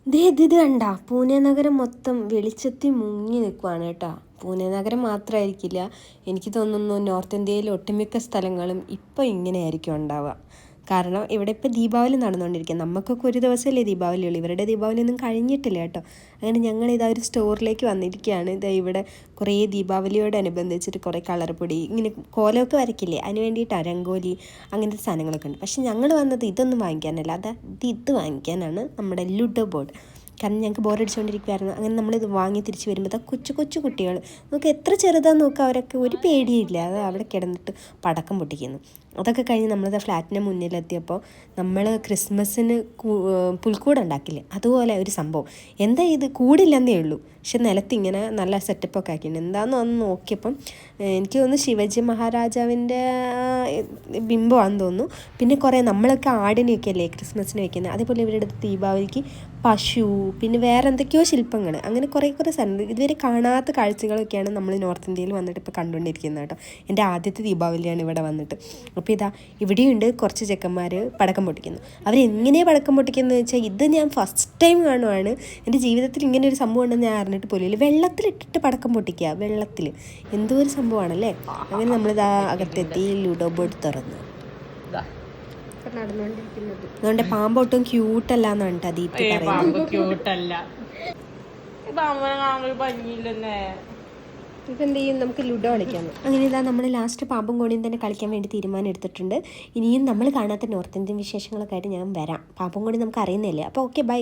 ഇത് കണ്ട പൂനെ നഗരം മൊത്തം വെളിച്ചത്തിൽ മുങ്ങി നിൽക്കുവാണ് കേട്ടോ. പൂനെ നഗരം മാത്രമായിരിക്കില്ല, എനിക്ക് തോന്നുന്നു നോർത്ത് ഇന്ത്യയിലെ ഒട്ടുമിക്ക സ്ഥലങ്ങളും ഇപ്പം ഇങ്ങനെയായിരിക്കും ഉണ്ടാവുക. കാരണം ഇവിടെ ഇപ്പോൾ ദീപാവലി നടന്നുകൊണ്ടിരിക്കുക. നമുക്കൊക്കെ ഒരു ദിവസമല്ലേ ദീപാവലി ഉള്ളൂ, ഇവരുടെ ദീപാവലി ഒന്നും കഴിഞ്ഞിട്ടില്ല കേട്ടോ. അങ്ങനെ ഞങ്ങൾ ഇതാ ഒരു സ്റ്റോറിലേക്ക് വന്നിരിക്കുകയാണ്. ഇതാ ഇവിടെ കുറേ ദീപാവലിയോടനുബന്ധിച്ചിട്ട് കുറേ കളർ പൊടി ഇങ്ങനെ കോലമൊക്കെ വരയ്ക്കില്ലേ, അതിന് വേണ്ടിയിട്ടാണ് രംഗോലി അങ്ങനത്തെ സാധനങ്ങളൊക്കെ ഉണ്ട്. പക്ഷെ ഞങ്ങൾ വന്നത് ഇതൊന്നും വാങ്ങിക്കാനല്ല, ഇത് വാങ്ങിക്കാനാണ്, നമ്മുടെ ലുഡോ ബോർഡ്. കാരണം ഞങ്ങൾക്ക് ബോറടിച്ചുകൊണ്ടിരിക്കുമായിരുന്നു. അങ്ങനെ നമ്മളിത് വാങ്ങി തിരിച്ച് വരുമ്പോൾ കൊച്ചു കൊച്ചു കുട്ടികൾ, നമുക്ക് എത്ര ചെറുതാന്ന് നോക്കുക, അവരൊക്കെ ഒരു പേടിയില്ല, അത് അവിടെ കിടന്നിട്ട് പടക്കം പൊട്ടിക്കുന്നു. അതൊക്കെ കഴിഞ്ഞ് നമ്മളത് ഫ്ലാറ്റിൻ്റെ മുന്നിലെത്തിയപ്പോൾ നമ്മൾ ക്രിസ്മസിന് പുൽക്കൂട് ഉണ്ടാക്കില്ലേ, അതുപോലെ ഒരു സംഭവം. എന്താ ഇത്, കൂടില്ലെന്നേ ഉള്ളൂ, പക്ഷെ നിലത്തിങ്ങനെ നല്ല സെറ്റപ്പൊക്കെ ആക്കിയിട്ടുണ്ട്. എന്താണെന്ന് വന്ന് നോക്കിയപ്പം എനിക്ക് തോന്നുന്നു ശിവജി മഹാരാജാവിൻ്റെ ബിംബമാണെന്ന് തോന്നുന്നു. പിന്നെ കുറേ നമ്മളൊക്കെ ആടിനെയൊക്കെ അല്ലേ ക്രിസ്മസിന് വയ്ക്കുന്നത്, അതേപോലെ ഇവരുടെ ദീപാവലിക്ക് പശു, പിന്നെ വേറെ എന്തൊക്കെയോ ശില്പങ്ങൾ, അങ്ങനെ കുറേ സാധനം ഇതുവരെ കാണാത്ത കാഴ്ചകളൊക്കെയാണ് നമ്മൾ നോർത്ത് ഇന്ത്യയിൽ വന്നിട്ട് ഇപ്പോൾ കണ്ടുകൊണ്ടിരിക്കുന്നത് കേട്ടോ. എൻ്റെ ആദ്യത്തെ ദീപാവലിയാണ് ഇവിടെ വന്നിട്ട്. അപ്പോൾ ഇതാ ഇവിടെയുണ്ട് കുറച്ച് ചെക്കന്മാർ പടക്കം പൊട്ടിക്കുന്നു. അവരെങ്ങനെയാണ് പടക്കം പൊട്ടിക്കുന്നത് വെച്ചാൽ, ഇത് ഞാൻ ഫസ്റ്റ് ടൈം കാണുവാണ്. എൻ്റെ ജീവിതത്തിൽ ഇങ്ങനെ ഒരു സംഭവം ഉണ്ടെന്ന് ഞാൻ അറിഞ്ഞിട്ട് പോലും. വെള്ളത്തിലിട്ടിട്ട് പടക്കം പൊട്ടിക്കുക, വെള്ളത്തിൽ, എന്തോ ഒരു സംഭവമാണല്ലേ. അങ്ങനെ നമ്മളിതാ അകത്തെത്തി ലുഡോ ബോർഡ് തുറന്നു. അതുകൊണ്ട് പാമ്പൊട്ടും ക്യൂട്ടല്ല എന്നാണ് കേട്ടോ ദീപ്തി പറയുന്നത്. ഇതെന്ത് ചെയ്യും, നമുക്ക് ലുഡോ കളിക്കാം. അങ്ങനെ ഇതാ നമ്മൾ ലാസ്റ്റ് പാമ്പും കോണിയും തന്നെ കളിക്കാൻ വേണ്ടി തീരുമാനം എടുത്തിട്ടുണ്ട്. ഇനിയും നമ്മൾ കാണാത്ത നോർത്ത് ഇന്ത്യൻ വിശേഷങ്ങളൊക്കെ ആയിട്ട് ഞാൻ വരാം. പാമ്പും കോണി നമുക്ക് അറിയുന്നില്ലേ. അപ്പോൾ ഓക്കെ, ബൈ.